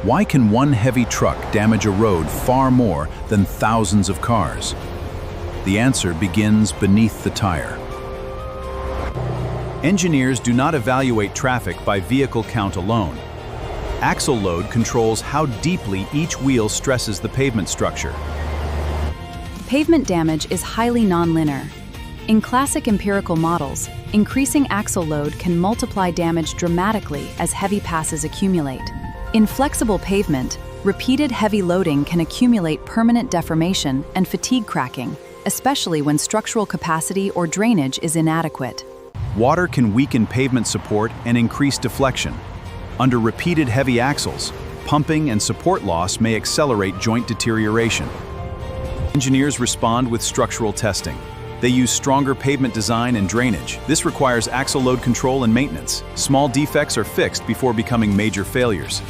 Why can one heavy truck damage a road far more than thousands of cars? The answer begins beneath the tire. Engineers do not evaluate traffic by vehicle count alone. Axle load controls how deeply each wheel stresses the pavement structure. Pavement damage is highly nonlinear. In classic empirical models, increasing axle load can multiply damage dramatically as heavy passes accumulate. In flexible pavement, repeated heavy loading can accumulate permanent deformation and fatigue cracking, especially when structural capacity or drainage is inadequate. Water can weaken pavement support and increase deflection. Under repeated heavy axles, pumping and support loss may accelerate joint deterioration. Engineers respond with structural testing. They use stronger pavement design and drainage. This requires axle load control and maintenance. Small defects are fixed before becoming major failures.